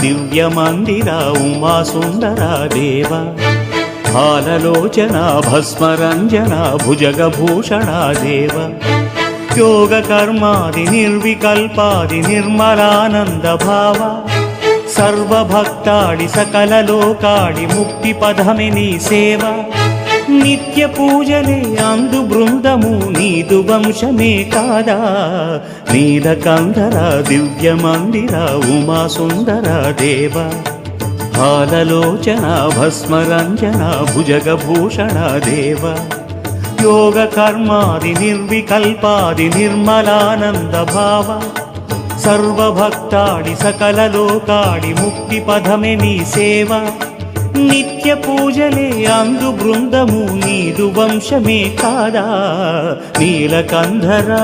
దివ్య మందిర ఉమా సుందర దేవ హాలలోచన భస్మరంజన భుజగభూషణ దేవ యోగ కర్మాది నిర్వికల్పాది నిర్మలానంద భావ సర్వభక్తాడి సకల లోకాడి ముక్తి పదమి నీ సేవ నిత్య పూజలే అందు బృందము నీదు వంశమే కాదా నీలకంధర దివ్య మందిర ఉమా సుందర దేవ హాలలోచన భస్మరంజన భుజగభూషణ దేవ యోగ కర్మాది నిర్వికల్పాది నిర్మలానంద భావ సర్వభక్తాడి సకల లోకాడి ముక్తి పదమే నీ సేవ నిత్య పూజలే అందు బృందము నీదు వంశమే కాదా నీలకంధరా